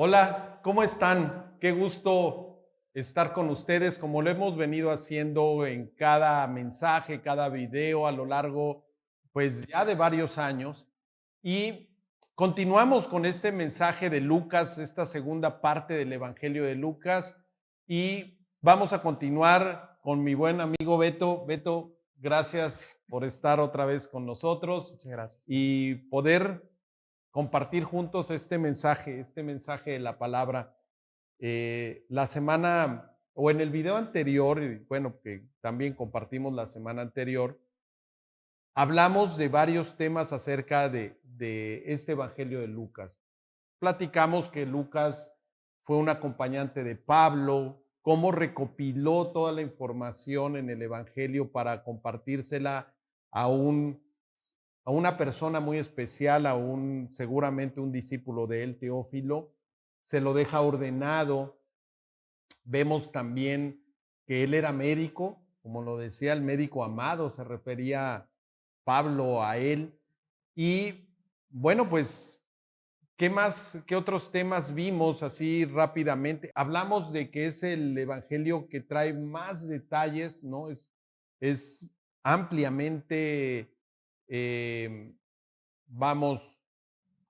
Hola, ¿cómo están? Qué gusto estar con ustedes, como lo hemos venido haciendo en cada mensaje, cada video a lo largo, pues ya de varios años. Y continuamos con este mensaje de Lucas, esta segunda parte del Evangelio de Lucas. Y vamos a continuar con mi buen amigo Beto. Beto, gracias por estar otra vez con nosotros Muchas gracias. y poder compartir juntos este mensaje de la palabra. La semana o en el video anterior, y bueno, que también compartimos la semana anterior, hablamos de varios temas acerca de este Evangelio de Lucas. Platicamos que Lucas fue un acompañante de Pablo, cómo recopiló toda la información en el Evangelio para compartírsela a un a una persona muy especial, seguramente un discípulo de él, Teófilo, se lo deja ordenado. Vemos también que él era médico, como lo decía el médico amado, se refería Pablo a él. Y bueno, pues, ¿qué más, qué otros temas vimos así rápidamente? Hablamos de que es el evangelio que trae más detalles, ¿no? Es ampliamente, eh, vamos,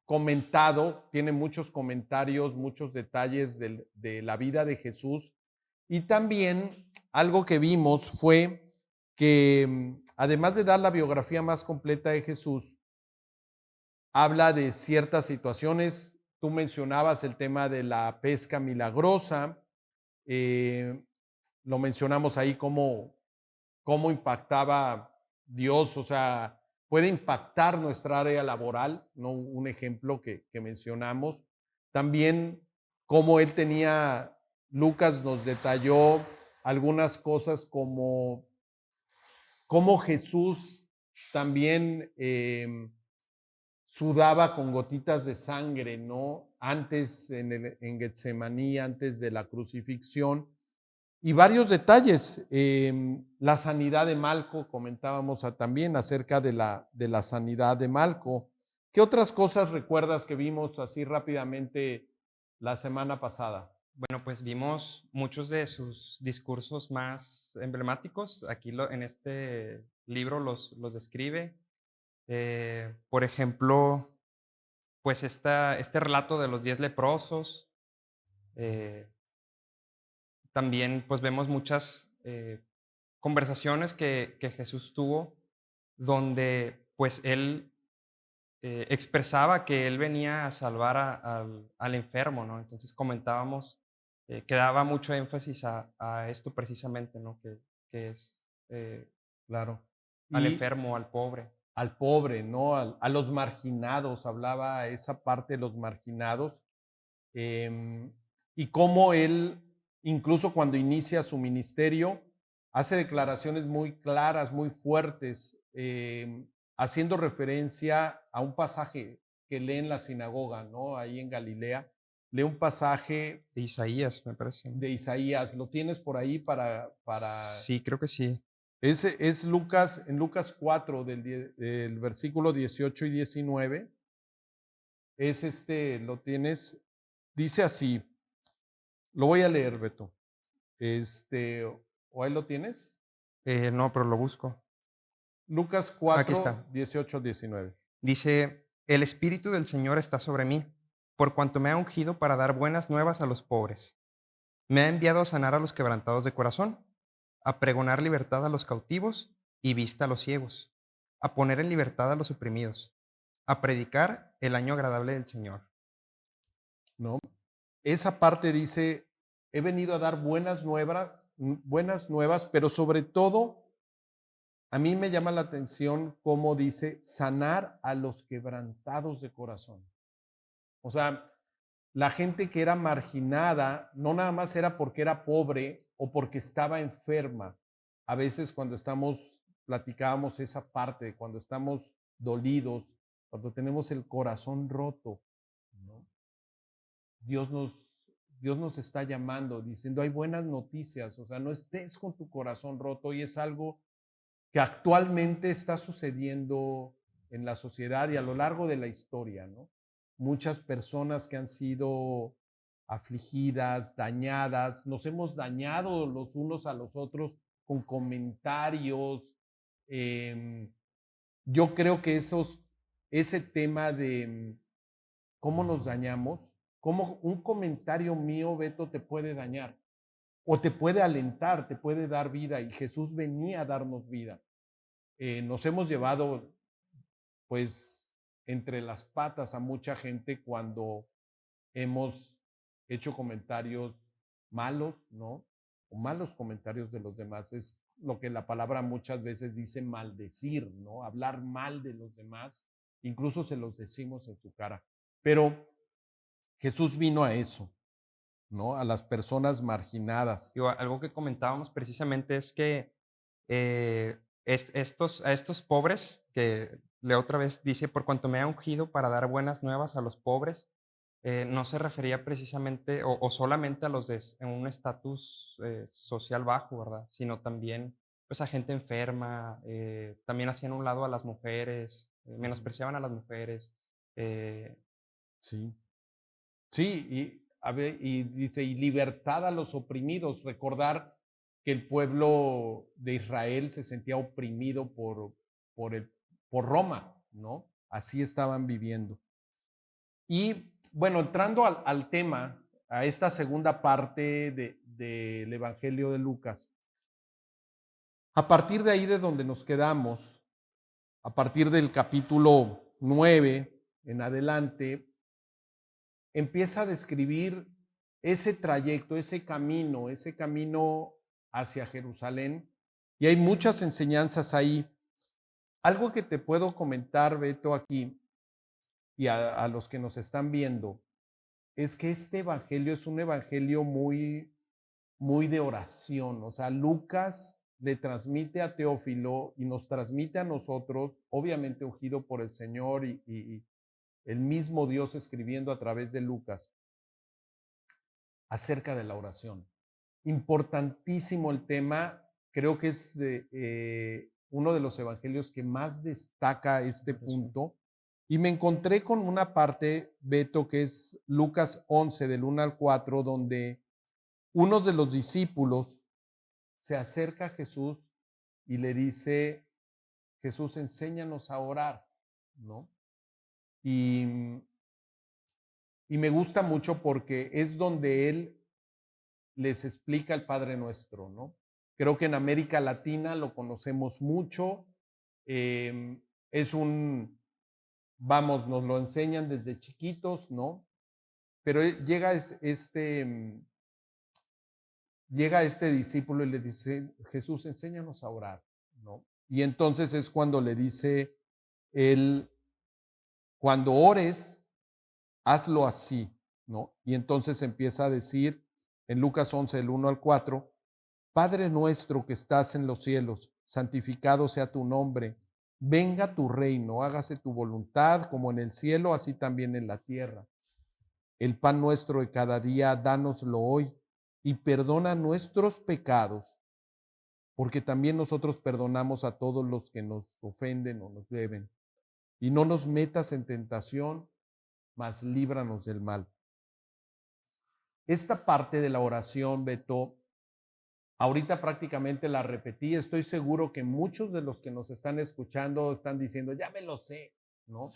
comentado, tiene muchos comentarios, muchos detalles de la vida de Jesús. Y también algo que vimos fue que además de dar la biografía más completa de Jesús, habla de ciertas situaciones. Tú mencionabas el tema de la pesca milagrosa, eh, lo mencionamos ahí cómo impactaba Dios, o sea, puede impactar nuestra área laboral, ¿no? Un ejemplo que mencionamos. También cómo él tenía, Lucas nos detalló algunas cosas como cómo Jesús también sudaba con gotitas de sangre, ¿no? Antes en Getsemaní, antes de la crucifixión. Y varios detalles. La sanidad de Malco, comentábamos también acerca de la sanidad de Malco. ¿Qué otras cosas recuerdas que vimos así rápidamente la semana pasada? Bueno, pues vimos muchos de sus discursos más emblemáticos. Aquí en este libro los describe. Por ejemplo, pues este relato de los 10 leprosos. eh, También pues vemos muchas conversaciones que Jesús tuvo donde pues él expresaba que él venía a salvar al enfermo, ¿no? Entonces comentábamos que daba mucho énfasis a esto precisamente, ¿no? Que es Claro. al Y enfermo, al pobre. al pobre, ¿no? A los marginados, hablaba esa parte de los marginados. em, y cómo él, incluso cuando inicia su ministerio, hace declaraciones muy claras, muy fuertes, haciendo referencia a un pasaje que lee en la sinagoga, ¿no? Ahí en Galilea, lee un pasaje De Isaías, me parece, ¿no? de Isaías. ¿Lo tienes por ahí para... Sí, creo que sí. Ese es Lucas, en Lucas 4, del versículo 18 y 19, lo tienes, dice así, lo voy a leer, Beto. Este, ¿O ahí lo tienes? No, pero lo busco. Lucas Aquí 4, está. 18, 19. Dice, el Espíritu del Señor está sobre mí, por cuanto me ha ungido para dar buenas nuevas a los pobres. Me ha enviado a sanar a los quebrantados de corazón, a pregonar libertad a los cautivos y vista a los ciegos, a poner en libertad a los oprimidos, a predicar el año agradable del Señor. ¿No? Esa parte dice, he venido a dar buenas nuevas, pero sobre todo, a mí me llama la atención cómo dice, sanar a los quebrantados de corazón. O sea, la gente que era marginada no nada más era porque era pobre o porque estaba enferma. A veces cuando platicábamos esa parte, cuando estamos dolidos, cuando tenemos el corazón roto, ¿no? Dios nos, Dios nos está llamando, diciendo, hay buenas noticias, o sea, no estés con tu corazón roto, y es algo que actualmente está sucediendo en la sociedad y a lo largo de la historia, ¿no? Muchas personas que han sido afligidas, dañadas, nos hemos dañado los unos a los otros con comentarios. em, yo creo que ese tema de cómo nos dañamos, cómo un comentario mío, Beto, te puede dañar o te puede alentar, te puede dar vida y Jesús venía a darnos vida. Nos hemos llevado pues entre las patas a mucha gente cuando hemos hecho comentarios malos, ¿no? O malos comentarios de los demás. Es lo que la palabra muchas veces dice maldecir, ¿no? Hablar mal de los demás. Incluso se los decimos en su cara. Pero Jesús vino a eso, ¿no? A las personas marginadas. Digo, algo que comentábamos precisamente es que a estos pobres, que le otra vez dice, por cuanto me ha ungido para dar buenas nuevas a los pobres, no se refería precisamente o solamente a los en un estatus social bajo, ¿verdad? Sino también pues, a gente enferma, también hacían a un lado a las mujeres, menospreciaban a las mujeres. eh, Sí. Sí, y dice, y libertad a los oprimidos. Recordar que el pueblo de Israel se sentía oprimido por, el, por Roma, ¿no? Así estaban viviendo. Y bueno, entrando al tema, a esta segunda parte del Evangelio de Lucas, a partir de ahí de donde nos quedamos, a partir del capítulo 9 en adelante, empieza a describir ese camino hacia Jerusalén, y hay muchas enseñanzas ahí. Algo que te puedo comentar, Beto, aquí, y a los que nos están viendo, es que este evangelio es un evangelio muy, muy de oración. O sea, Lucas le transmite a Teófilo y nos transmite a nosotros, obviamente ungido por el Señor y el mismo Dios escribiendo a través de Lucas, acerca de la oración. Importantísimo el tema, creo que es uno de los evangelios que más destaca este punto. Y me encontré con una parte, Beto, que es Lucas 11, del 1 al 4, donde uno de los discípulos se acerca a Jesús y le dice, Jesús, enséñanos a orar, ¿no? Y, y me gusta mucho porque es donde él les explica el Padre Nuestro, ¿no? Creo que en América Latina lo conocemos mucho. Es vamos, nos lo enseñan desde chiquitos, ¿no? Pero llega este discípulo y le dice, Jesús, enséñanos a orar, ¿no? Y entonces es cuando le dice él, cuando ores, hazlo así, ¿no? Y entonces empieza a decir en Lucas 11, del 1 al 4, Padre nuestro que estás en los cielos, santificado sea tu nombre, venga tu reino, hágase tu voluntad como en el cielo, así también en la tierra. El pan nuestro de cada día, dánoslo hoy y perdona nuestros pecados, porque también nosotros perdonamos a todos los que nos ofenden o nos deben. Y no nos metas en tentación, mas líbranos del mal. Esta parte de la oración, Beto, ahorita prácticamente la repetí. Estoy seguro que muchos de los que nos están escuchando están diciendo, ya me lo sé, ¿no?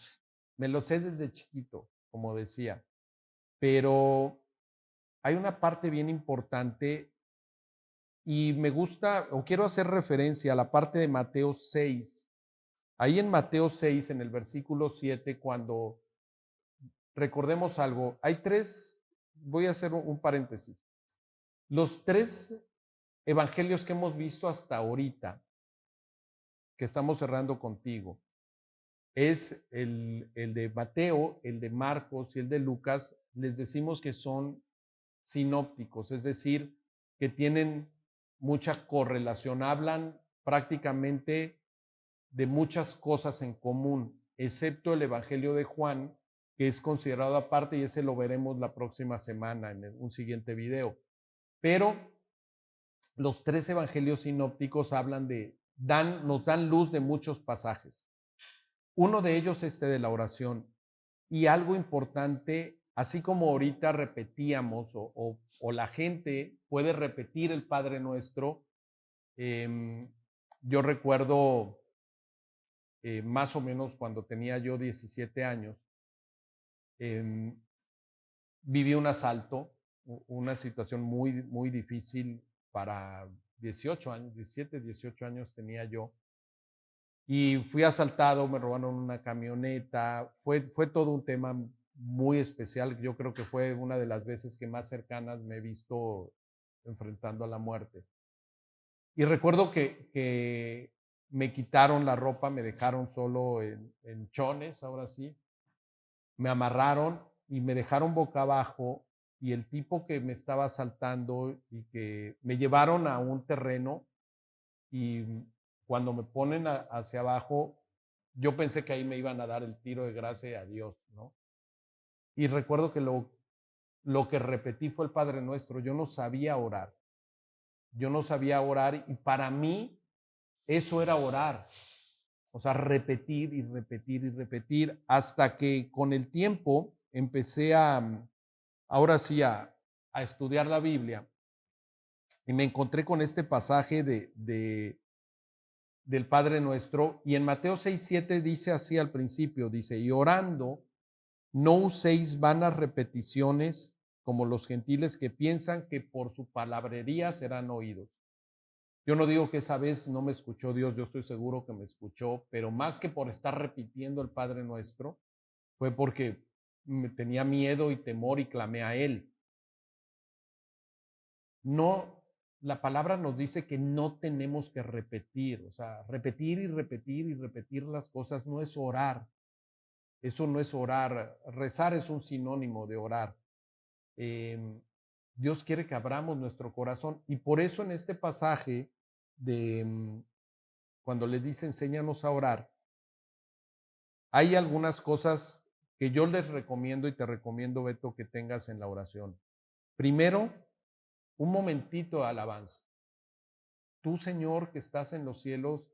Me lo sé desde chiquito, como decía. Pero hay una parte bien importante y me gusta o quiero hacer referencia a la parte de Mateo 6. Ahí en Mateo 6, en el versículo 7, cuando recordemos algo, hay tres, voy a hacer un paréntesis. Los tres evangelios que hemos visto hasta ahorita, que estamos cerrando contigo, es el de Mateo, el de Marcos y el de Lucas. Les decimos que son sinópticos, es decir, que tienen mucha correlación, hablan prácticamente de muchas cosas en común, excepto el Evangelio de Juan, que es considerado aparte y ese lo veremos la próxima semana en un siguiente video. Pero los tres evangelios sinópticos nos dan luz de muchos pasajes. Uno de ellos de la oración. Y algo importante así como ahorita repetíamos o la gente puede repetir el Padre Nuestro, em, yo recuerdo más o menos cuando tenía yo 17 años, em, viví un asalto, una situación muy, muy difícil para 18 años, 17, 18 años tenía yo. Y fui asaltado, me robaron una camioneta, fue todo un tema muy especial. Yo creo que fue una de las veces que más cercanas me he visto enfrentando a la muerte. Y recuerdo que me quitaron la ropa, me dejaron solo en chones, ahora sí, me amarraron y me dejaron boca abajo y el tipo que me estaba asaltando y que me llevaron a un terreno y cuando me ponen hacia abajo, yo pensé que ahí me iban a dar el tiro de gracia a Dios, ¿no? Y recuerdo que lo que repetí fue el Padre Nuestro. Yo no sabía orar. Yo no sabía orar y para mí eso era orar. O sea, repetir y repetir y repetir hasta que con el tiempo empecé ahora sí, a estudiar la Biblia y me encontré con este pasaje del Padre Nuestro y en Mateo 6:7 dice así al principio, dice, y orando, no uséis vanas repeticiones como los gentiles que piensan que por su palabrería serán oídos. Yo no digo que esa vez no me escuchó Dios, yo estoy seguro que me escuchó, pero más que por estar repitiendo el Padre Nuestro, fue porque me tenía miedo y temor y clamé a Él. No, la palabra nos dice que no tenemos que repetir, o sea, repetir y repetir y repetir las cosas no es orar. Eso no es orar. Rezar es un sinónimo de orar. Eh, Dios quiere que abramos nuestro corazón y por eso en este pasaje de cuando le dice enséñanos a orar, hay algunas cosas que yo les recomiendo y te recomiendo, Beto, que tengas en la oración. Primero, un momentito de alabanza. Tú, Señor, que estás en los cielos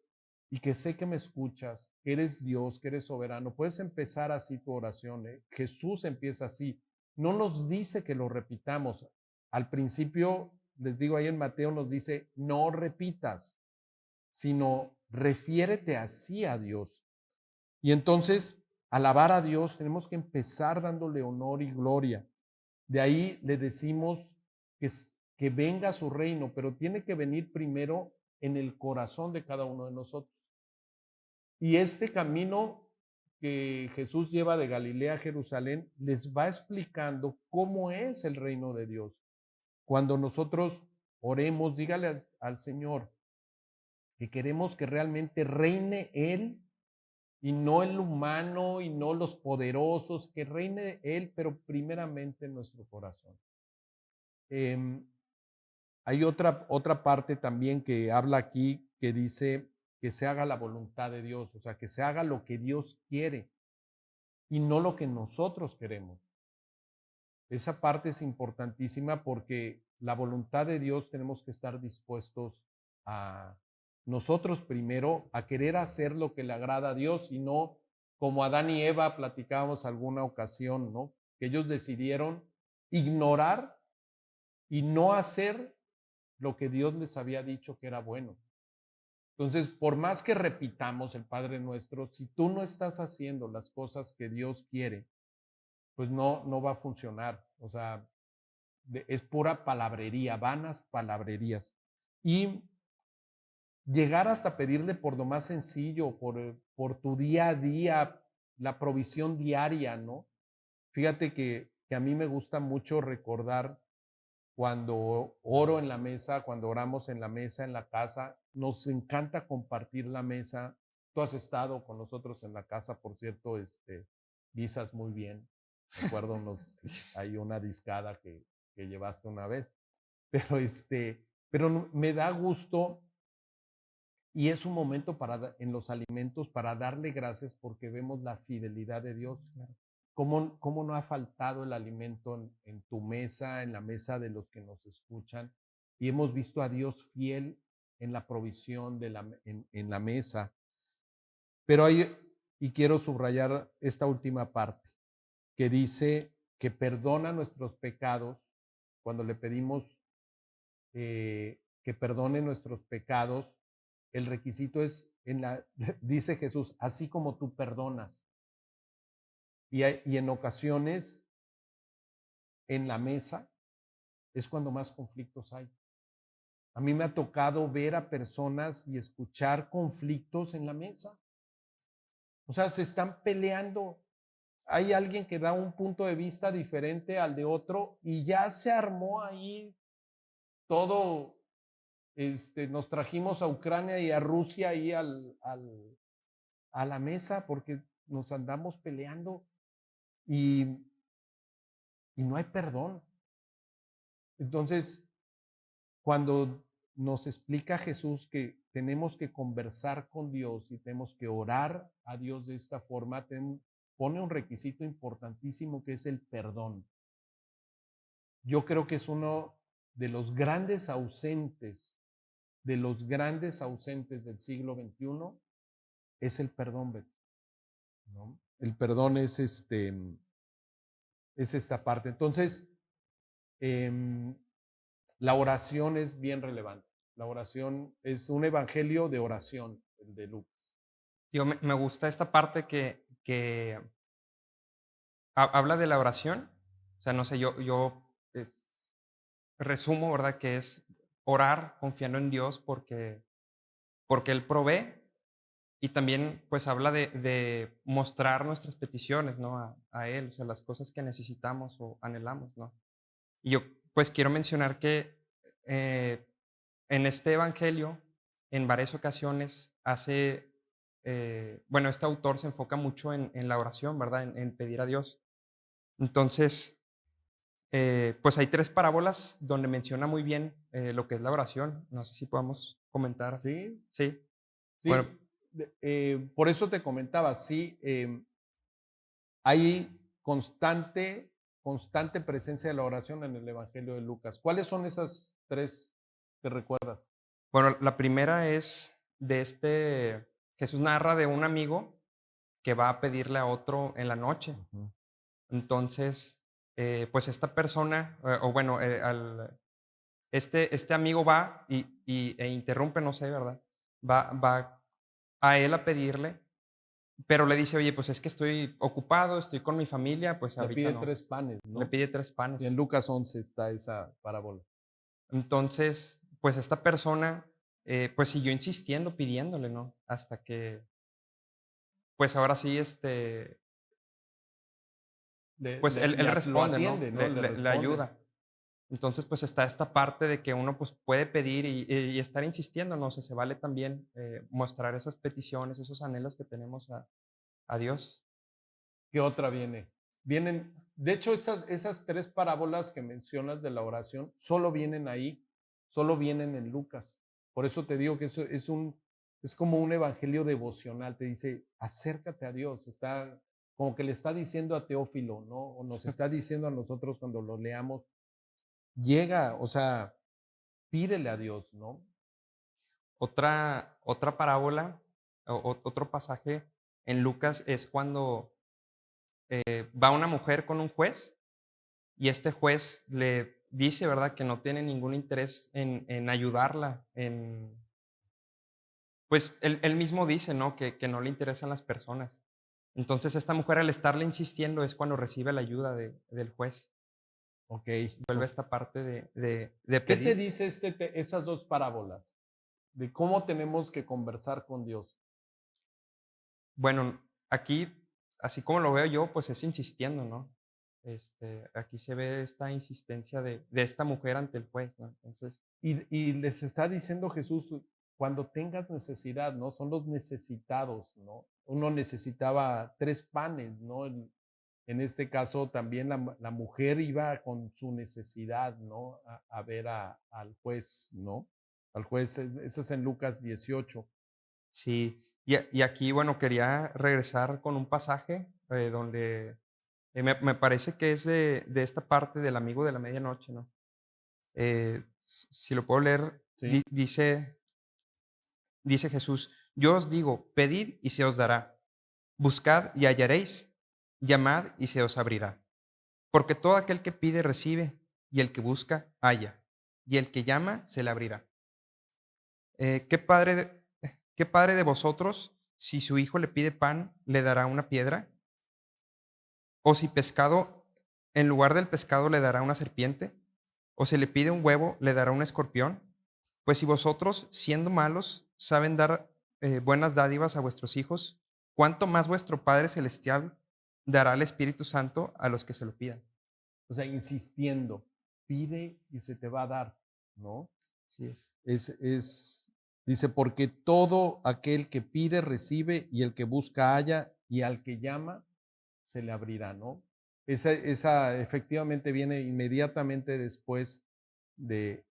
y que sé que me escuchas, que eres Dios, que eres soberano, puedes empezar así tu oración. ¿Eh? Jesús empieza así. No nos dice que lo repitamos. Al principio, les digo ahí en Mateo, nos dice, no repitas, sino refiérete así a Dios. Y entonces, alabar a Dios, tenemos que empezar dándole honor y gloria. De ahí le decimos que venga su reino, pero tiene que venir primero en el corazón de cada uno de nosotros. Y este camino que Jesús lleva de Galilea a Jerusalén les va explicando cómo es el reino de Dios. Cuando nosotros oremos, dígale al Señor que queremos que realmente reine Él y no el humano y no los poderosos, que reine Él, pero primeramente en nuestro corazón. Eh, Hay otra parte también que habla aquí que dice que se haga la voluntad de Dios, o sea, que se haga lo que Dios quiere y no lo que nosotros queremos. Esa parte es importantísima porque la voluntad de Dios tenemos que estar dispuestos a nosotros primero a querer hacer lo que le agrada a Dios y no como Adán y Eva platicábamos alguna ocasión, ¿no? Que ellos decidieron ignorar y no hacer lo que Dios les había dicho que era bueno. Entonces, por más que repitamos el Padre Nuestro, si tú no estás haciendo las cosas que Dios quiere, pues no va a funcionar. O sea, es pura palabrería, vanas palabrerías. Y llegar hasta pedirle por lo más sencillo, por tu día a día, la provisión diaria, ¿no? Fíjate que a mí me gusta mucho recordar cuando oro en la mesa, cuando oramos en la mesa, en la casa, nos encanta compartir la mesa. Tú has estado con nosotros en la casa, por cierto, guisas muy bien. Recuerdo hay una discada que llevaste una vez, pero pero me da gusto y es un momento en los alimentos para darle gracias porque vemos la fidelidad de Dios. ¿Cómo no ha faltado el alimento en tu mesa, en la mesa de los que nos escuchan? Y hemos visto a Dios fiel en la provisión en la mesa. Pero y quiero subrayar esta última parte, que dice que perdona nuestros pecados, cuando le pedimos que perdone nuestros pecados, el requisito es, dice Jesús, así como tú perdonas. Y en ocasiones, en la mesa, es cuando más conflictos hay. A mí me ha tocado ver a personas y escuchar conflictos en la mesa. O sea, se están peleando. Hay alguien que da un punto de vista diferente al de otro y ya se armó ahí todo. Nos trajimos a Ucrania y a Rusia ahí a la mesa porque nos andamos peleando y, y no hay perdón. Entonces, cuando nos explica Jesús que tenemos que conversar con Dios y tenemos que orar a Dios de esta forma, pone un requisito importantísimo que es el perdón. Yo creo que es uno de los grandes ausentes, del siglo XXI, es el perdón, Beto, ¿no? El perdón es esta parte. Entonces, em, la oración es bien relevante. La oración es un evangelio de oración, el de Lucas. Me gusta esta parte que habla de la oración. O sea, no sé, resumo, ¿verdad? Que es orar confiando en Dios porque Él provee. Y también, pues, habla de mostrar nuestras peticiones, ¿no? A Él, o sea, las cosas que necesitamos o anhelamos, ¿no? Y yo, pues, quiero mencionar que, eh, en este evangelio, en varias ocasiones bueno, este autor se enfoca mucho en la oración, ¿verdad? En pedir a Dios. Entonces, pues, hay 3 parábolas donde menciona muy bien, lo que es la oración. No sé si podamos comentar. Sí, Sí, bueno, sí. Por eso te comentaba, sí, hay constante presencia de la oración en el Evangelio de Lucas. ¿Cuáles son esas tres que recuerdas? bueno, la primera es de Jesús narra de un amigo que va a pedirle a otro en la noche. Ujú. Entonces, pues esta persona, o bueno, este amigo va e interrumpe, no sé, ¿verdad? Va a él a pedirle, pero le dice: "Oye, pues es que estoy ocupado, estoy con mi familia, pues Le ahorita pide no". 3 panes, Le ¿no? pide 3 Y en panes. Lucas 11 está esa parábola. Entonces, pues esta persona, pues siguió insistiendo, pidiéndole, ¿no? Hasta que, pues ahora sí, pues él Lo responde, ¿no? atiende, ¿no? Le Le responde. ayuda. Entonces, pues está esta parte de que uno, pues, puede pedir y estar insistiendo, ¿no? O sea, se vale también, mostrar esas peticiones, esos anhelos que tenemos a Dios. ¿Qué otra viene? De hecho, esas 3 parábolas que mencionas de la oración solo vienen ahí, solo vienen en Lucas. Por eso te digo que eso es como un evangelio devocional. Te dice, acércate a Dios. Está como que le está diciendo a Teófilo, ¿no? O nos está diciendo a nosotros cuando lo leamos, llega, o sea, pídele a Dios, ¿no? Otra parábola, otro pasaje en Lucas es cuando, va una mujer con un juez. Y este juez le dice, ¿verdad?, que no tiene ningún interés en ayudarla, pues, él mismo dice, ¿no?, que no le interesan las personas. Entonces, esta mujer, al estarle insistiendo, es cuando recibe la ayuda del juez. Ok. Vuelve a esta parte de ¿Qué te pedir. dice esas 2 parábolas? De cómo tenemos que conversar con Dios. Bueno, aquí, así como lo veo yo, pues, es insistiendo, ¿no? Aquí se ve esta insistencia de esta mujer ante el juez, ¿no? Entonces, Y les está diciendo Jesús, cuando tengas necesidad, ¿no? Son los necesitados, ¿no? Uno necesitaba 3 panes, ¿no? En este caso también la mujer iba con su necesidad, ¿no? A ver al juez, ¿no? Al juez, eso es en Lucas 18. sí, y aquí, bueno, quería regresar con un pasaje, donde, me parece que es de esta parte del amigo de la medianoche, ¿no? Si lo puedo leer, Sí. dice Jesús: "Yo os digo, pedid y se os dará, buscad y hallaréis, llamad y se os abrirá". Porque todo aquel que pide recibe, y el que busca halla, y el que llama se le abrirá. ¿Qué padre qué padre de vosotros, si su hijo le pide pan, le dará una piedra? ¿O si pescado, en lugar del pescado le dará una serpiente? ¿O si le pide un huevo, le dará un escorpión? Pues si vosotros, siendo malos, saben dar buenas dádivas a vuestros hijos, ¿cuánto más vuestro Padre Celestial dará el Espíritu Santo a los que se lo pidan? O sea, insistiendo, pide y se te va a dar, ¿no? Así es. Dice, porque todo aquel que pide recibe y el que busca halla y al que llama se le abrirá, ¿no? Esa efectivamente viene inmediatamente después de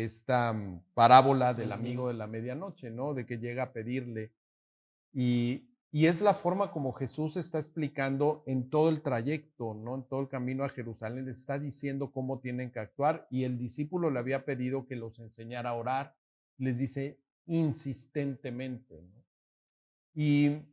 esta parábola del amigo de la medianoche, ¿no? De que llega a pedirle. Y es la forma como Jesús está explicando en todo el trayecto, ¿no? En todo el camino a Jerusalén, les está diciendo cómo tienen que actuar y el discípulo le había pedido que los enseñara a orar, les dice insistentemente, ¿no? Y,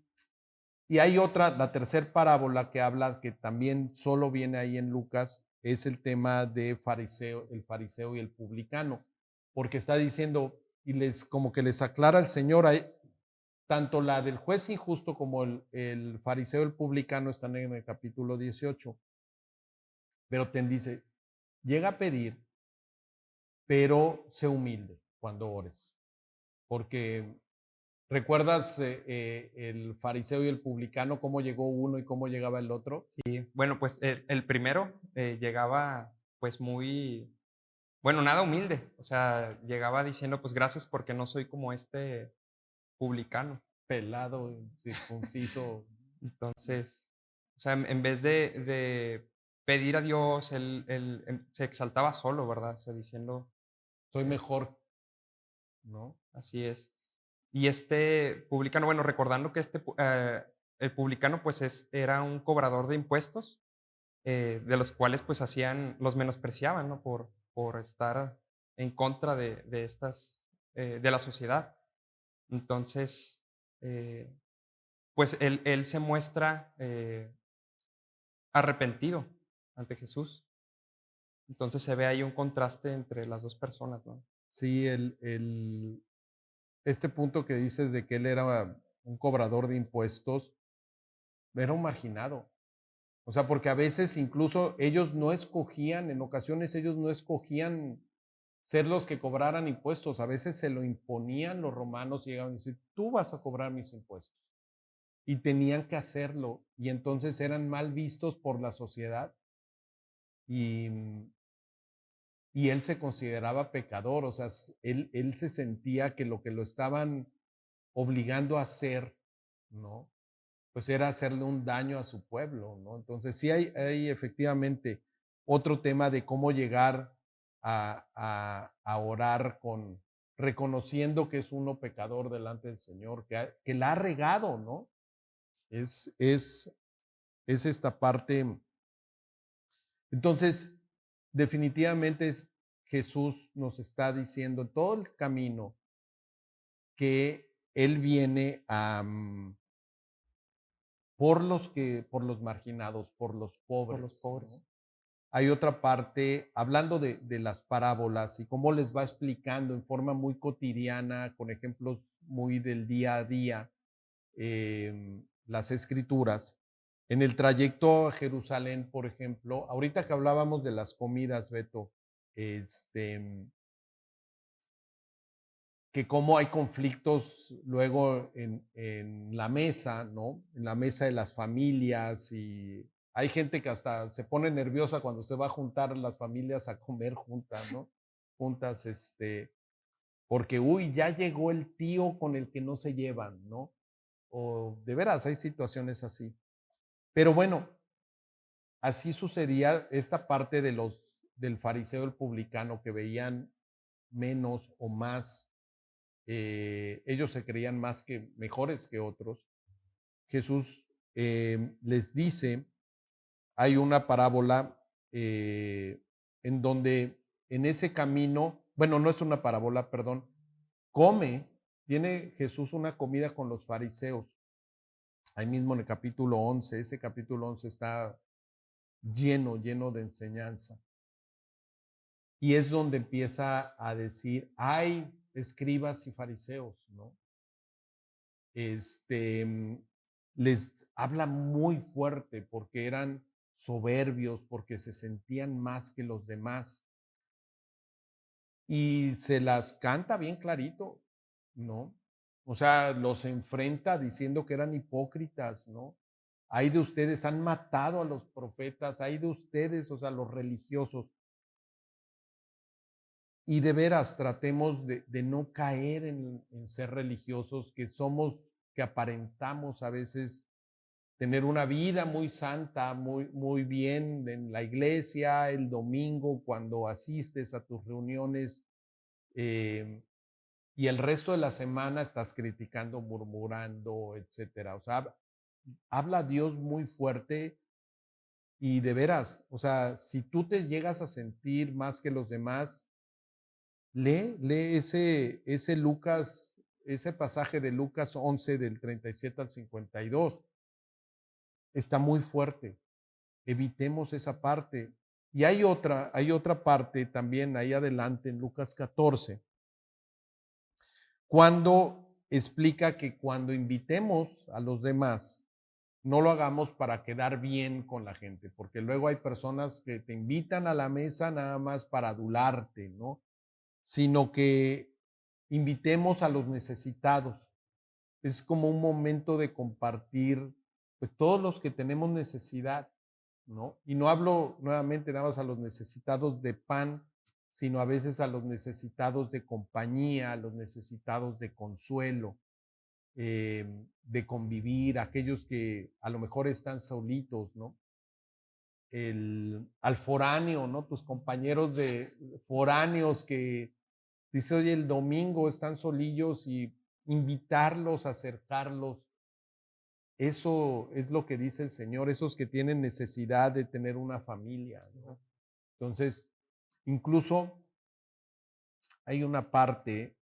y hay otra, la tercera parábola que habla, que también solo viene ahí en Lucas, es el tema de fariseo, el fariseo y el publicano, porque está diciendo, y les como que les aclara el Señor, tanto la del juez injusto como el fariseo y el publicano están en el capítulo 18, pero te dice, llega a pedir, pero sé humilde cuando ores, porque ¿recuerdas el fariseo y el publicano, cómo llegó uno y cómo llegaba el otro? Sí, bueno, pues el primero llegaba pues bueno, nada humilde, o sea, llegaba diciendo, pues gracias porque no soy como este publicano. Pelado, circunciso. Entonces, o sea, en vez de pedir a Dios, él se exaltaba solo, ¿verdad? O sea, diciendo, Soy mejor, ¿no? así es. Y este publicano, bueno, recordando que el publicano pues era un cobrador de impuestos, de los cuales pues los menospreciaban, ¿no? Por estar en contra de estas, de la sociedad. Entonces, eh, pues él se muestra arrepentido ante Jesús. Entonces se ve ahí un contraste entre las dos personas, ¿no? Sí, este punto que dices de que él era un cobrador de impuestos, era un marginado. O sea, porque a veces incluso ellos no escogían, en ocasiones ellos no escogían ser los que cobraran impuestos, a veces se lo imponían los romanos y llegaban a decir, tú vas a cobrar mis impuestos. Y tenían que hacerlo, y entonces eran mal vistos por la sociedad y, y él se consideraba pecador, o sea, él se sentía que lo que lo estaban obligando a hacer, ¿no? Pues era hacerle un daño a su pueblo, ¿no? Entonces sí hay efectivamente otro tema de cómo llegar a orar reconociendo que es uno pecador delante del Señor, que la ha regado, ¿no? Es, es, es esta parte. Entonces, definitivamente Jesús nos está diciendo todo el camino que Él viene por los marginados, por los Por los pobres, pobres. ¿no? Hay otra parte, hablando de las parábolas y cómo les va explicando en forma muy cotidiana, con ejemplos muy del día a día, las escrituras. En el trayecto a Jerusalén, por ejemplo, ahorita que hablábamos de las comidas, Beto, este, que cómo hay conflictos luego en la mesa, ¿no? En la mesa de las familias y hay gente que hasta se pone nerviosa cuando se va a juntar las familias a comer juntas, ¿no? Juntas, porque, uy, ya llegó el tío con el que no se llevan, ¿no? O de veras, hay situaciones así. Pero bueno, así sucedía esta parte del fariseo y el publicano que veían menos o más, ellos se creían más que mejores que otros. Jesús les dice, hay una parábola en donde en ese camino, bueno, no es una parábola, perdón, tiene Jesús una comida con los fariseos. Ahí mismo en el capítulo 11, ese capítulo 11 está lleno de enseñanza. Y es donde empieza a decir, hay escribas y fariseos, ¿no? Les habla muy fuerte porque eran soberbios, porque se sentían más que los demás. Y se las canta bien clarito, ¿no? O sea, los enfrenta diciendo que eran hipócritas, ¿no? Hay de ustedes, han matado a los profetas, hay de ustedes, o sea, los religiosos. Y de veras tratemos de no caer en ser religiosos, que somos, que aparentamos a veces tener una vida muy santa, muy bien en la iglesia, el domingo, cuando asistes a tus reuniones, eh, y el resto de la semana estás criticando, murmurando, etcétera. O sea, habla Dios muy fuerte y de veras, o sea, si tú te llegas a sentir más que los demás, lee ese Lucas, ese pasaje de Lucas 11 del 37 al 52. Está muy fuerte. Evitemos esa parte. Y hay otra parte también ahí adelante en Lucas 14, cuando explica que cuando invitemos a los demás, no lo hagamos para quedar bien con la gente, porque luego hay personas que te invitan a la mesa nada más para adularte, ¿no? Sino que invitemos a los necesitados. Es como un momento de compartir, pues todos los que tenemos necesidad, ¿no? Y no hablo nuevamente nada más a los necesitados de pan, sino a veces a los necesitados de compañía, a los necesitados de consuelo, de convivir, aquellos que a lo mejor están solitos, ¿no? Al foráneo, ¿no? Tus compañeros de foráneos que dice, oye, el domingo están solillos y invitarlos, acercarlos. Eso es lo que dice el Señor, esos que tienen necesidad de tener una familia, ¿no? Entonces, incluso hay una parte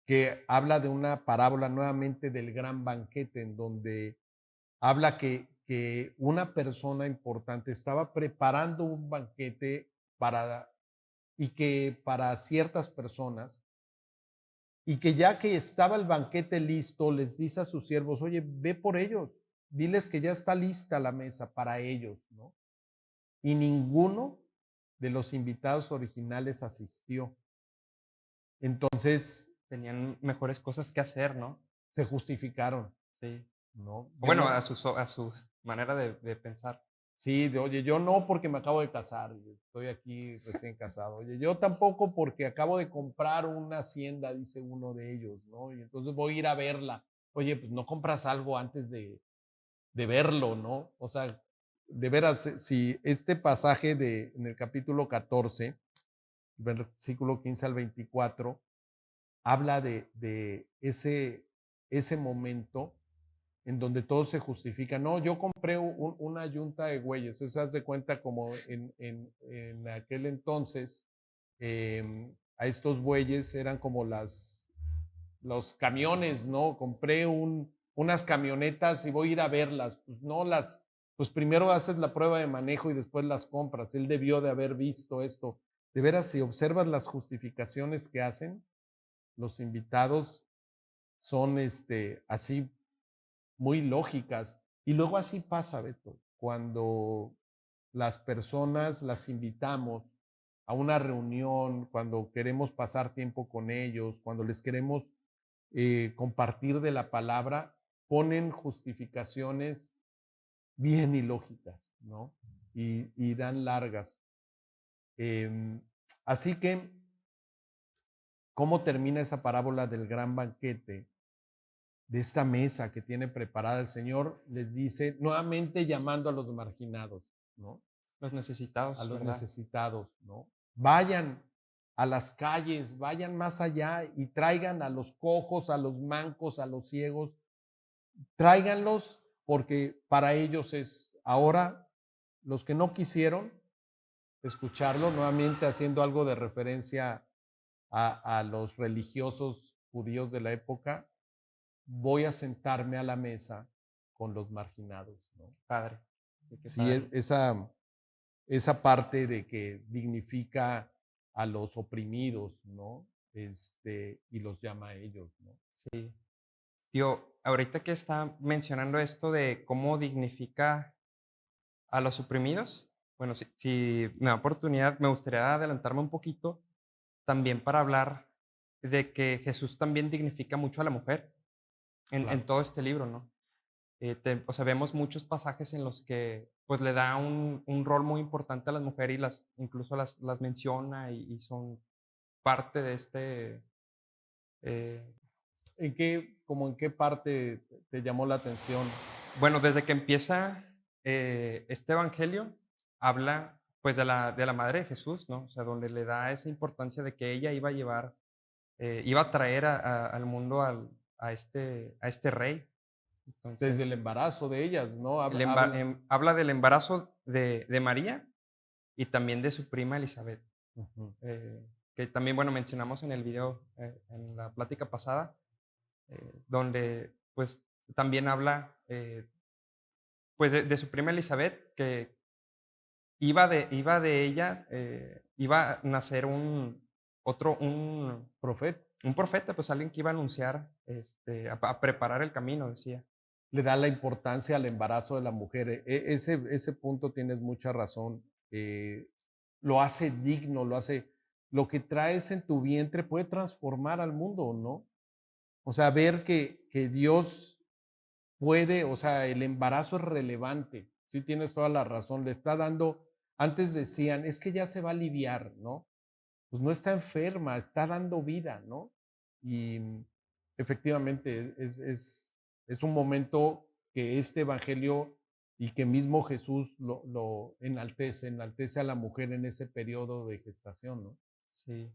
que habla de una parábola nuevamente del gran banquete, en donde habla que una persona importante estaba preparando un banquete para, y que para ciertas personas, y que ya que estaba el banquete listo, les dice a sus siervos, oye, ve por ellos, diles que ya está lista la mesa para ellos, ¿no? Y ninguno de los invitados originales asistió. Entonces Tenían mejores cosas que hacer, ¿no? se justificaron, Sí. ¿no? O Yo bueno, no, a su manera de pensar. sí, oye, yo no porque me acabo de casar, estoy aquí recién casado. Oye, yo tampoco porque acabo de comprar una hacienda, dice uno de ellos, ¿no? Y entonces voy a ir a verla. Oye, pues no compras algo antes de verlo, ¿no? O sea, de veras, si este pasaje en el capítulo 14, versículo 15 al 24, habla de ese momento en donde todo se justifica. No, yo compré una yunta de güeyes, eso haz de cuenta como en aquel entonces, a estos bueyes eran como los camiones, ¿no? Compré unas camionetas y voy a ir a verlas. Pues no pues primero haces la prueba de manejo y después las compras. Él debió de haber visto esto. De veras, si observas las justificaciones que hacen, los invitados son así muy lógicas. Y luego así pasa, Beto, cuando las personas las invitamos a una reunión, cuando queremos pasar tiempo con ellos, cuando les queremos compartir de la palabra, ponen justificaciones bien ilógicas, ¿no? Y dan largas. Em, Así que, ¿cómo termina esa parábola del gran banquete? De esta mesa que tiene preparada el Señor, les dice, nuevamente llamando a los marginados, ¿no? Los A necesitados, los ¿verdad? necesitados, ¿no? Vayan a las calles, vayan más allá y traigan a los cojos, a los mancos, a los ciegos, tráiganlos porque para ellos es ahora los que no quisieron escucharlo, nuevamente haciendo algo de referencia a los religiosos judíos de la época, voy a sentarme a la mesa con los marginados, ¿no? Padre. Sí, qué Sí, padre. esa parte de que dignifica a los oprimidos, ¿no? Y los llama a ellos, ¿no? Sí. Tío, ahorita que está mencionando esto de cómo dignifica a los oprimidos, bueno, si me da oportunidad, me gustaría adelantarme un poquito también para hablar de que Jesús también dignifica mucho a la mujer en Claro. todo este libro, ¿no? O sea, vemos muchos pasajes en los que pues le da un rol muy importante a las mujeres y incluso las menciona y son parte de este, eh, Como en qué parte te llamó la atención? bueno, desde que empieza este evangelio, habla pues de la madre de Jesús, ¿no? O sea, donde le da esa importancia de que ella iba a llevar, iba a traer al mundo a este rey. Desde el Entonces, embarazo de ellas, ¿no? Habla. habla del embarazo de María y también de su prima Elizabeth, Ujú. que también, bueno, mencionamos en el video, en la plática pasada, donde pues también habla pues de su prima Elizabeth, que iba de ella, iba a nacer otro, Profeta. un profeta, pues alguien que iba a anunciar, a preparar el camino, decía. Le da la importancia al embarazo de la mujer. Ese punto tienes mucha razón. Eh, lo hace digno, lo que traes en tu vientre puede transformar al mundo, ¿no? O sea, ver que Dios puede, o sea, el embarazo es relevante. Sí, tienes toda la razón. Le está dando, antes decían, es que ya se va a aliviar, ¿no? Pues no está enferma, está dando vida, ¿no? Y efectivamente es un momento que este evangelio y que mismo Jesús lo enaltece a la mujer en ese periodo de gestación, ¿no? Sí.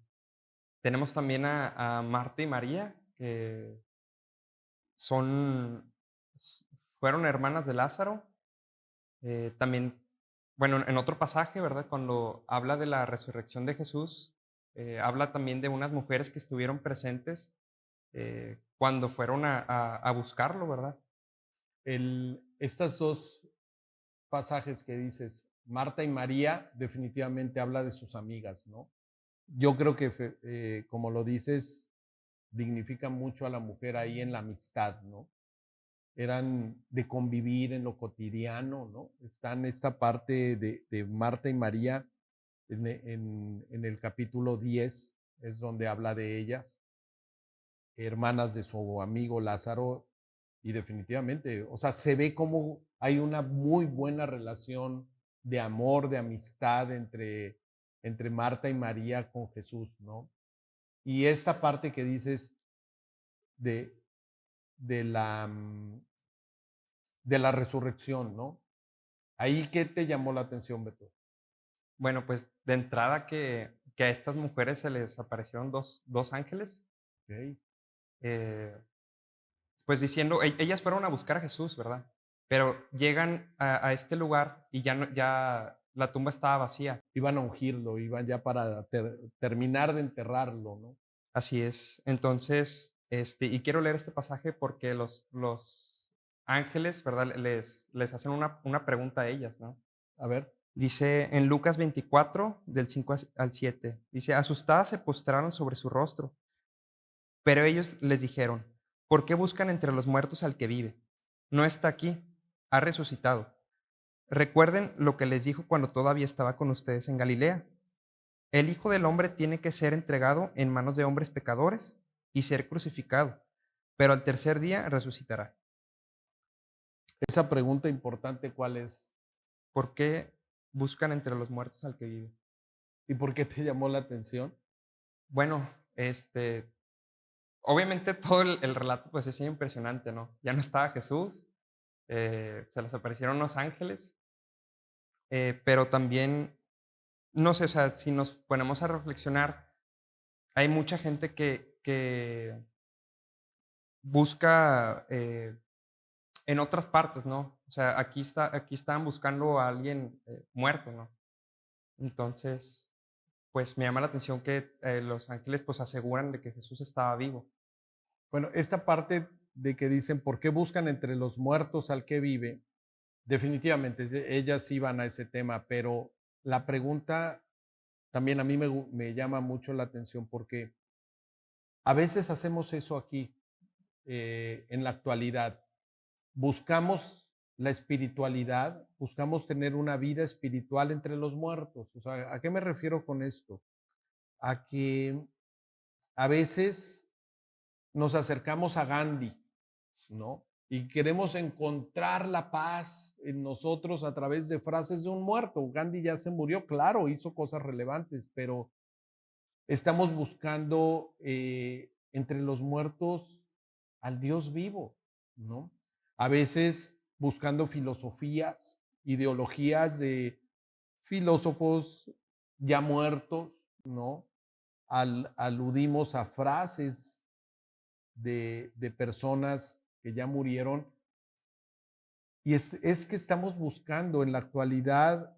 Tenemos también a Marta y María, que son, s- fueron hermanas de Lázaro. También, bueno, en otro pasaje, ¿verdad? Cuando habla de la resurrección de Jesús, habla también de unas mujeres que estuvieron presentes cuando fueron a buscarlo, ¿verdad? Estas dos pasajes que dices, Marta y María, definitivamente habla de sus amigas, ¿no? Yo creo que, como lo dices, dignifica mucho a la mujer ahí en la amistad, ¿no? Eran de convivir en lo cotidiano, ¿no? Están esta parte de Marta y María en el capítulo 10, es donde habla de ellas, hermanas de su amigo Lázaro, y definitivamente, o sea, se ve como hay una muy buena relación de amor, de amistad entre Marta y María con Jesús, ¿no? Y esta parte que dices de, de la, de la resurrección, ¿no? Ahí, ¿qué te llamó la atención, Beto? Bueno, pues de entrada que a estas mujeres se les aparecieron dos ángeles, Ok. eh, pues diciendo, ellas fueron a buscar a Jesús, ¿verdad? Pero llegan a este lugar y ya, ya la tumba estaba vacía. Iban a ungirlo, iban ya para terminar de enterrarlo, ¿no? Así es. Entonces, y quiero leer este pasaje porque los ángeles, ¿verdad? Les hacen una pregunta a ellas, ¿no? A ver, Dice en Lucas 24, del 5 al 7, dice, asustadas se postraron sobre su rostro, pero ellos les dijeron, ¿por qué buscan entre los muertos al que vive? No está aquí, ha resucitado. Recuerden lo que les dijo cuando todavía estaba con ustedes en Galilea. El Hijo del Hombre tiene que ser entregado en manos de hombres pecadores y ser crucificado, pero al tercer día resucitará. esa pregunta importante, ¿cuál es? ¿Por qué buscan entre los muertos al que vive? ¿Y por qué te llamó la atención? Bueno, obviamente todo el relato pues es impresionante, ¿no? Ya no estaba Jesús, se les aparecieron los ángeles, pero también, no sé, o sea, si nos ponemos a reflexionar, hay mucha gente que busca en otras partes, ¿no? O sea, aquí estaban buscando a alguien muerto, ¿no? Entonces, pues me llama la atención que los ángeles pues aseguran de que Jesús estaba vivo. Bueno, esta parte de que dicen, ¿por qué buscan entre los muertos al que vive? definitivamente, ellas iban a ese tema, pero la pregunta también a mí me llama mucho la atención porque a veces hacemos eso aquí, en la actualidad. Buscamos la espiritualidad, buscamos tener una vida espiritual entre los muertos. O sea, ¿a qué me refiero con esto? A que a veces nos acercamos a Gandhi, ¿no? Y queremos encontrar la paz en nosotros a través de frases de un muerto. Gandhi ya se murió, claro, hizo cosas relevantes, pero estamos buscando entre los muertos al Dios vivo, ¿no? A veces buscando filosofías, ideologías de filósofos ya muertos, ¿no? Aludimos a frases de personas que ya murieron. Y es que estamos buscando en la actualidad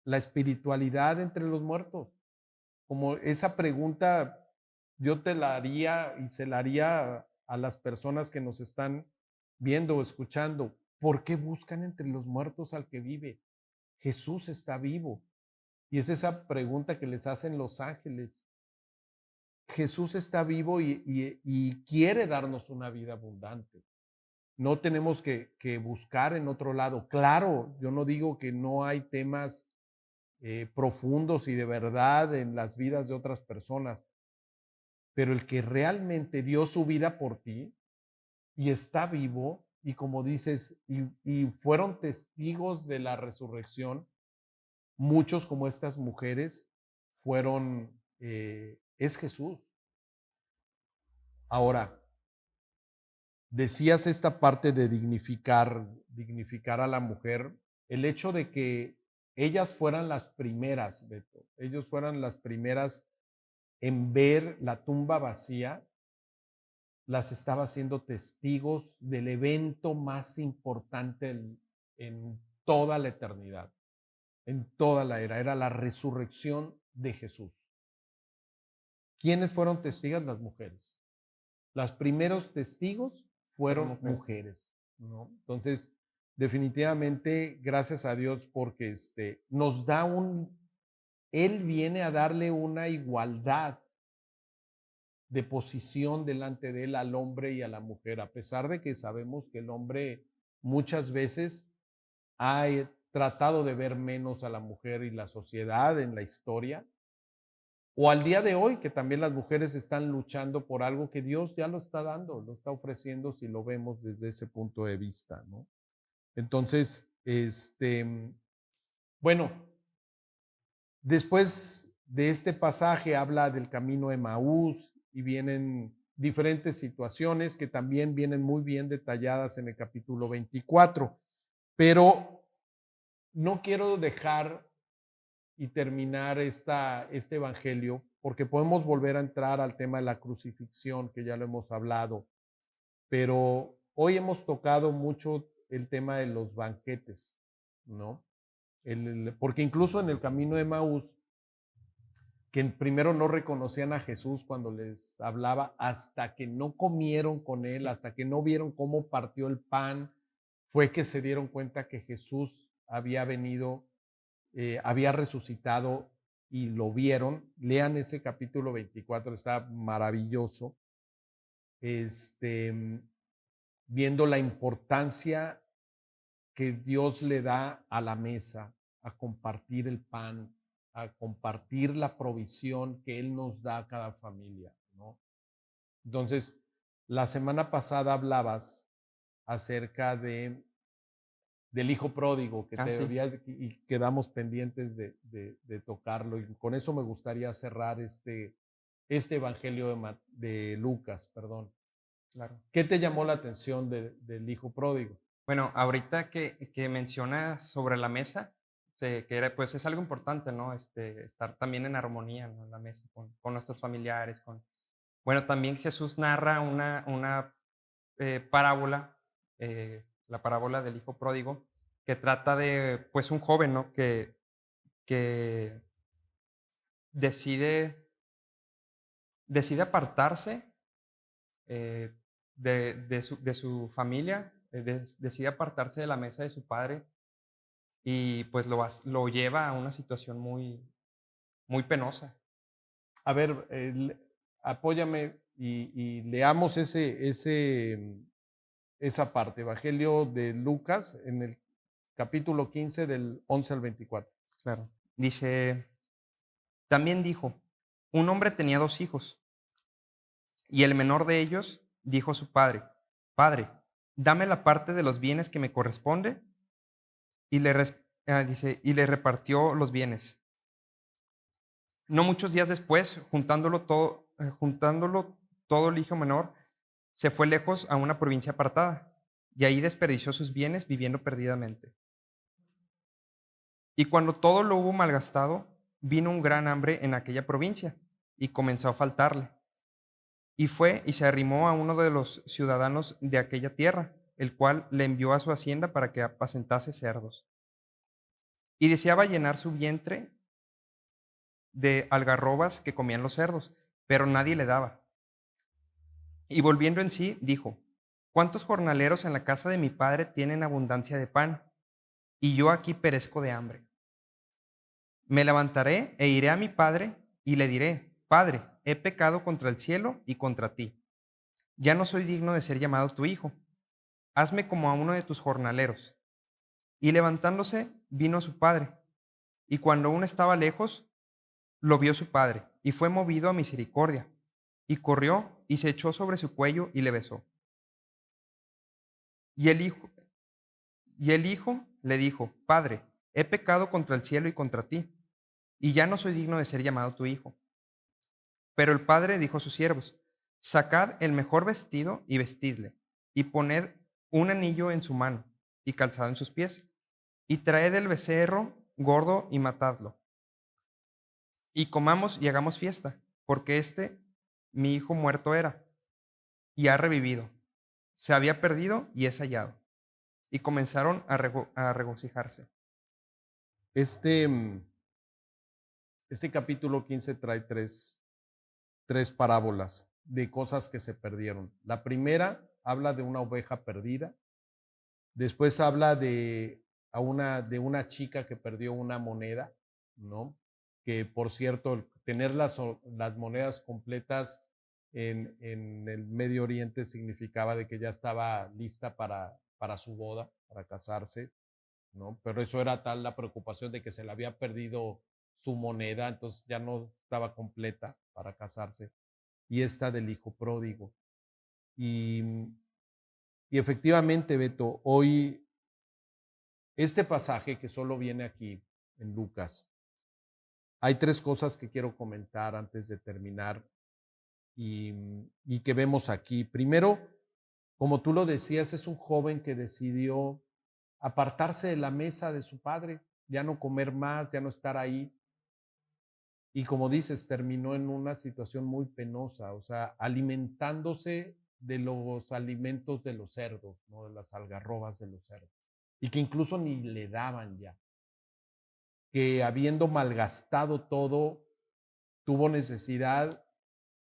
la espiritualidad entre los muertos. Como esa pregunta yo te la haría y se la haría a las personas que nos están viendo o escuchando. ¿Por qué buscan entre los muertos al que vive? Jesús está vivo. Y es esa pregunta que les hacen los ángeles. Jesús está vivo y quiere darnos una vida abundante. No tenemos que buscar en otro lado. Claro, yo no digo que no hay temas profundos y de verdad en las vidas de otras personas, pero el que realmente dio su vida por ti y está vivo, y como dices, y fueron testigos de la resurrección, muchos como estas mujeres fueron, es Jesús. Ahora, decías esta parte de dignificar a la mujer, el hecho de que ellas fueran las primeras, Beto, ellos fueran las primeras en ver la tumba vacía, las estaba haciendo testigos del evento más importante en toda la eternidad, en toda la era la resurrección de Jesús. ¿Quiénes fueron testigos? Las mujeres. Los primeros testigos Fueron fueron mujeres. mujeres, ¿no? Entonces, definitivamente, gracias a Dios porque nos da Él viene a darle una igualdad de posición delante de Él al hombre y a la mujer, a pesar de que sabemos que el hombre muchas veces ha tratado de ver menos a la mujer y la sociedad en la historia, o al día de hoy, que también las mujeres están luchando por algo que Dios ya lo está dando, lo está ofreciendo si lo vemos desde ese punto de vista, ¿no? Entonces, bueno, después de este pasaje habla del camino de Emaús y vienen diferentes situaciones que también vienen muy bien detalladas en el capítulo 24, pero no quiero dejar y terminar este evangelio, porque podemos volver a entrar al tema de la crucifixión, que ya lo hemos hablado, pero hoy hemos tocado mucho el tema de los banquetes, ¿no? Porque incluso en el camino de Maús, que primero no reconocían a Jesús cuando les hablaba, hasta que no comieron con él, hasta que no vieron cómo partió el pan, fue que se dieron cuenta que Jesús había venido, había resucitado y lo vieron. Lean ese capítulo 24, está maravilloso. Viendo la importancia que Dios le da a la mesa, a compartir el pan, a compartir la provisión que Él nos da a cada familia, ¿no? Entonces, la semana pasada hablabas acerca del hijo pródigo que Ah, te sí. había y quedamos pendientes de tocarlo. Y con eso me gustaría cerrar este evangelio de Lucas, perdón. Claro. ¿Qué te llamó la atención del hijo pródigo? Bueno, ahorita que mencionas sobre la mesa, que era, pues es algo importante, ¿no? Estar también en armonía, ¿no? En la mesa con nuestros familiares, bueno, también Jesús narra una parábola, la parábola del hijo pródigo, que trata de, pues, un joven, ¿no? Que decide, decide apartarse de su familia, decide apartarse de la mesa de su padre y pues lo lleva a una situación muy penosa. A ver, apóyame y leamos esa parte, Evangelio de Lucas, en el capítulo 15 del 11 al 24. Claro. Dice, también dijo, un hombre tenía 2 hijos, y el menor de ellos dijo a su padre, Padre, dame la parte de los bienes que me corresponde, dice, y le repartió los bienes. No muchos días después, juntándolo todo el hijo menor, se fue lejos a una provincia apartada, y ahí desperdició sus bienes viviendo perdidamente. Y cuando todo lo hubo malgastado, vino un gran hambre en aquella provincia, y comenzó a faltarle. Y fue y se arrimó a uno de los ciudadanos de aquella tierra, el cual le envió a su hacienda para que apacentase cerdos. Y deseaba llenar su vientre de algarrobas que comían los cerdos, pero nadie le daba. Y volviendo en sí, dijo, ¿cuántos jornaleros en la casa de mi padre tienen abundancia de pan? Y yo aquí perezco de hambre. Me levantaré e iré a mi padre y le diré, Padre, he pecado contra el cielo y contra ti. Ya no soy digno de ser llamado tu hijo. Hazme como a uno de tus jornaleros. Y levantándose, vino a su padre. Y cuando aún estaba lejos, lo vio su padre, y fue movido a misericordia. Y corrió y se echó sobre su cuello y le besó. Y el hijo, y el hijo le dijo, Padre, he pecado contra el cielo y contra ti, y ya no soy digno de ser llamado tu hijo. Pero el padre dijo a sus siervos, sacad el mejor vestido y vestidle, y poned un anillo en su mano y calzado en sus pies, y traed el becerro gordo y matadlo. Y comamos y hagamos fiesta, porque mi hijo muerto era, y ha revivido. Se había perdido y es hallado. Y comenzaron a regocijarse. Este, este capítulo 15 trae tres parábolas de cosas que se perdieron. La primera habla de una oveja perdida. Después habla de una chica que perdió una moneda, ¿no? Que por cierto, tener las monedas completas en el Medio Oriente significaba de que ya estaba lista para su boda, para casarse, ¿no? Pero eso era tal la preocupación de que se le había perdido su moneda, entonces ya no estaba completa para casarse. Y esta del hijo pródigo. Y, y efectivamente, Beto, hoy este pasaje que solo viene aquí en Lucas, hay tres cosas que quiero comentar antes de terminar y que vemos aquí. Primero, como tú lo decías, es un joven que decidió apartarse de la mesa de su padre, ya no comer más, ya no estar ahí. Y como dices, terminó en una situación muy penosa, o sea, alimentándose de los alimentos de los cerdos, ¿no? De las algarrobas de los cerdos. Y que incluso ni le daban ya. Que habiendo malgastado todo, tuvo necesidad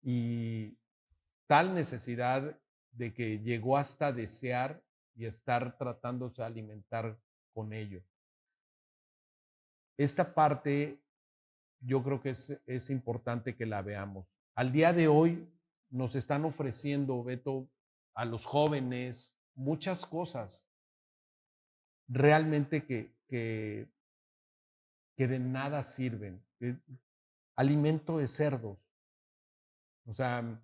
y tal necesidad de que llegó hasta desear y estar tratándose de alimentar con ello. Esta parte yo creo que es importante que la veamos. Al día de hoy nos están ofreciendo, Beto, a los jóvenes muchas cosas realmente que de nada sirven. Alimento de cerdos. O sea,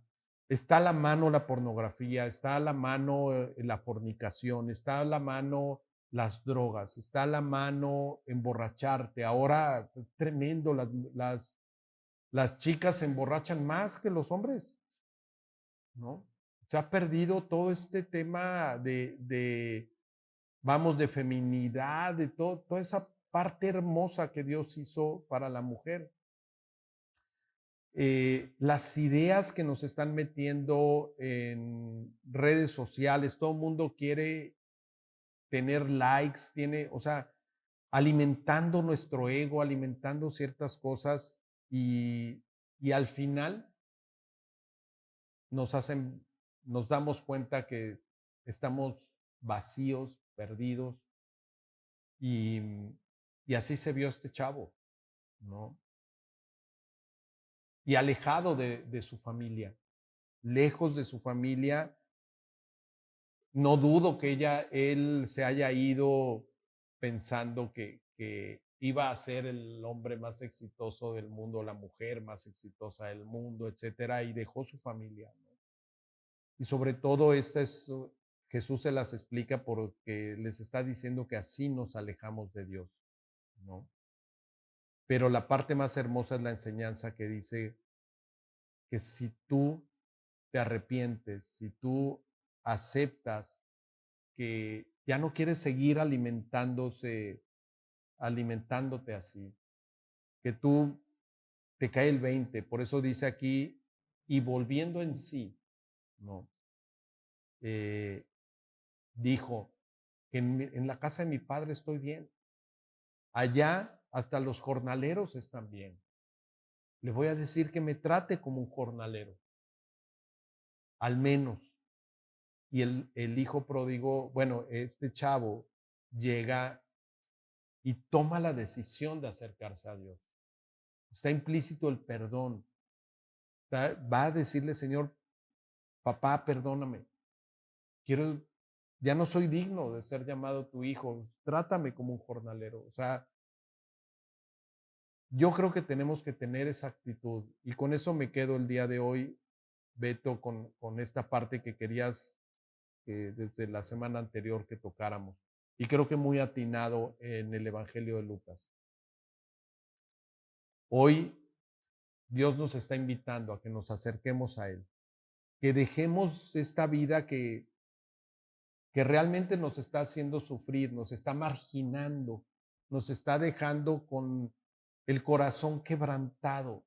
está a la mano la pornografía, está a la mano la fornicación, está a la mano las drogas, está a la mano emborracharte. Ahora es tremendo, las chicas se emborrachan más que los hombres, ¿no? Se ha perdido todo este tema vamos, de feminidad, de toda esa parte hermosa que Dios hizo para la mujer. Las ideas que nos están metiendo en redes sociales, todo el mundo quiere tener likes, o sea, alimentando nuestro ego, alimentando ciertas cosas y al final nos damos cuenta que estamos vacíos, perdidos, y, y así se vio este chavo, ¿no? Y alejado de su familia, lejos de su familia. No dudo que él se haya ido pensando que iba a ser el hombre más exitoso del mundo, la mujer más exitosa del mundo, etcétera, y dejó su familia, ¿no? Y sobre todo, Jesús se las explica porque les está diciendo que así nos alejamos de Dios, ¿no? Pero la parte más hermosa es la enseñanza que dice que si tú te arrepientes, si tú aceptas que ya no quieres seguir alimentándote así, que tú te cae el 20. Por eso dice aquí, y volviendo en sí, ¿no? Eh, dijo que en la casa de mi padre estoy bien. Allá hasta los jornaleros están bien. Le voy a decir que me trate como un jornalero, al menos. Y el hijo pródigo, bueno, este chavo llega y toma la decisión de acercarse a Dios. Está implícito el perdón. Va a decirle, Señor, papá, perdóname. Quiero, ya no soy digno de ser llamado tu hijo. Trátame como un jornalero. O sea, yo creo que tenemos que tener esa actitud. Y con eso me quedo el día de hoy, Beto, con esta parte que querías desde la semana anterior que tocáramos. Y creo que muy atinado en el Evangelio de Lucas. Hoy Dios nos está invitando a que nos acerquemos a Él, que dejemos esta vida que realmente nos está haciendo sufrir, nos está marginando, nos está dejando con el corazón quebrantado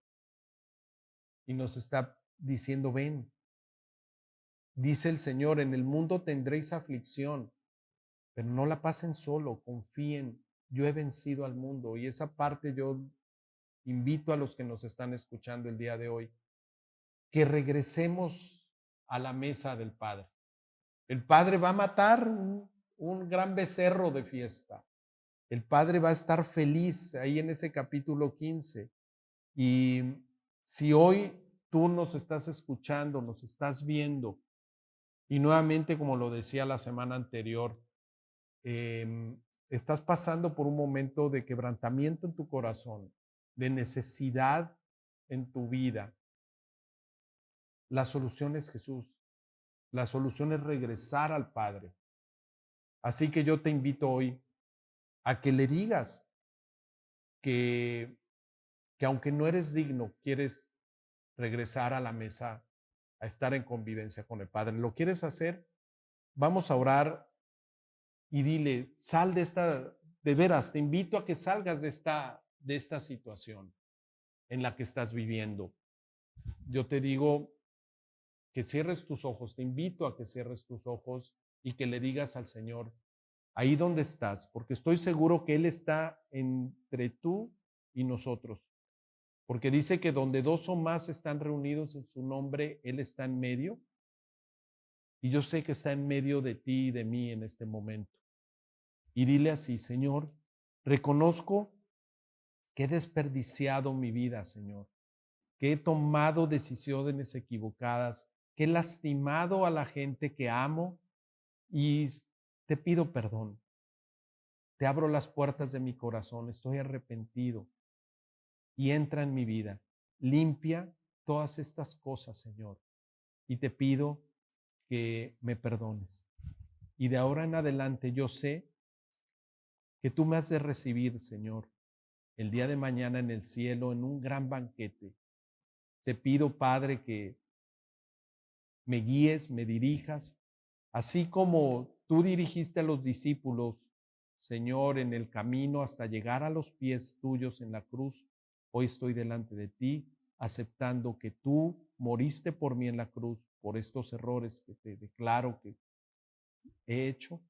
y nos está diciendo, ven, dice el Señor, en el mundo tendréis aflicción, pero no la pasen solo, confíen, yo he vencido al mundo. Y esa parte yo invito a los que nos están escuchando el día de hoy, que regresemos a la mesa del Padre. El Padre va a matar un gran becerro de fiesta. El Padre va a estar feliz ahí en ese capítulo 15. Y si hoy tú nos estás escuchando, nos estás viendo, y nuevamente, como lo decía la semana anterior, estás pasando por un momento de quebrantamiento en tu corazón, de necesidad en tu vida, la solución es Jesús. La solución es regresar al Padre. Así que yo te invito hoy a que le digas que, que aunque no eres digno, quieres regresar a la mesa, a estar en convivencia con el Padre. ¿Lo quieres hacer? Vamos a orar y dile, sal de veras, te invito a que salgas de esta situación en la que estás viviendo. Yo te digo que cierres tus ojos, te invito a que cierres tus ojos y que le digas al Señor, ahí donde estás, porque estoy seguro que Él está entre tú y nosotros, porque dice que donde dos o más están reunidos en su nombre, Él está en medio, y yo sé que está en medio de ti y de mí en este momento. Y dile así, Señor, reconozco que he desperdiciado mi vida, Señor, que he tomado decisiones equivocadas, que he lastimado a la gente que amo y te pido perdón. Te abro las puertas de mi corazón, estoy arrepentido y entra en mi vida. Limpia todas estas cosas, Señor, y te pido que me perdones. Y de ahora en adelante yo sé que tú me has de recibir, Señor, el día de mañana en el cielo, en un gran banquete. Te pido, Padre, que me guíes, me dirijas, así como tú dirigiste a los discípulos, Señor, en el camino hasta llegar a los pies tuyos en la cruz. Hoy estoy delante de ti, aceptando que tú moriste por mí en la cruz, por estos errores que te declaro que he hecho,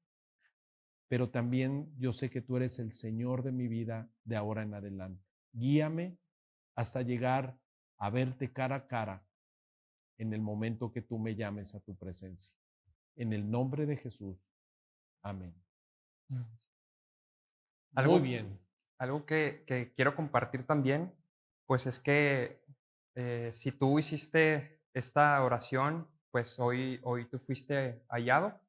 pero también yo sé que tú eres el Señor de mi vida de ahora en adelante. Guíame hasta llegar a verte cara a cara en el momento que tú me llames a tu presencia. En el nombre de Jesús. Amén. Muy Algo, bien. algo que quiero compartir también, pues es que si tú hiciste esta oración, pues hoy tú fuiste hallado.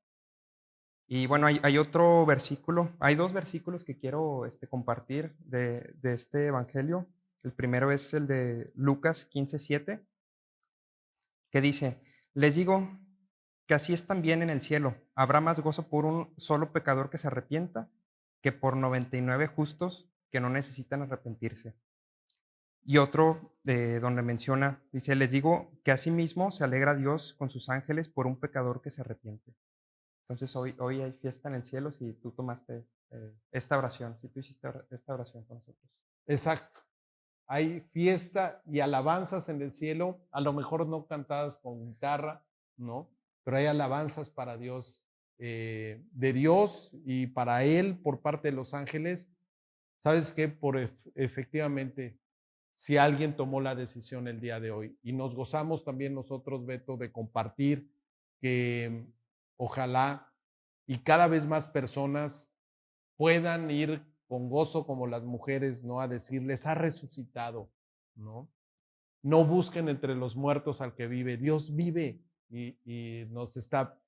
Y bueno, hay otro versículo, hay dos versículos que quiero compartir de este evangelio. El primero es el de Lucas 15:7, que dice: Les digo que así es también en el cielo. Habrá más gozo por un solo pecador que se arrepienta que por 99 justos que no necesitan arrepentirse. Y otro donde menciona, dice: Les digo que asimismo se alegra Dios con sus ángeles por un pecador que se arrepiente. Entonces hoy hay fiesta en el cielo si tú tomaste esta oración, si tú hiciste esta oración con nosotros. Exacto. Hay fiesta y alabanzas en el cielo, a lo mejor no cantadas con guitarra, ¿no? Pero hay alabanzas para Dios, de Dios y para Él por parte de los ángeles. ¿Sabes qué? Efectivamente, si alguien tomó la decisión el día de hoy y nos gozamos también nosotros, Beto, de compartir que ojalá y cada vez más personas puedan ir con gozo como las mujeres, ¿no? A decirles, ha resucitado, ¿no? No busquen entre los muertos al que vive, Dios vive y nos está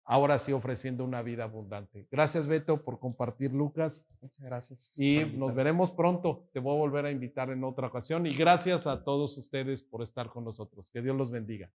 ahora sí ofreciendo una vida abundante. Gracias, Beto, por compartir, Lucas, Muchas gracias por y nos invitarme. veremos pronto. Te voy a volver a invitar en otra ocasión y gracias a todos ustedes por estar con nosotros. Que Dios los bendiga.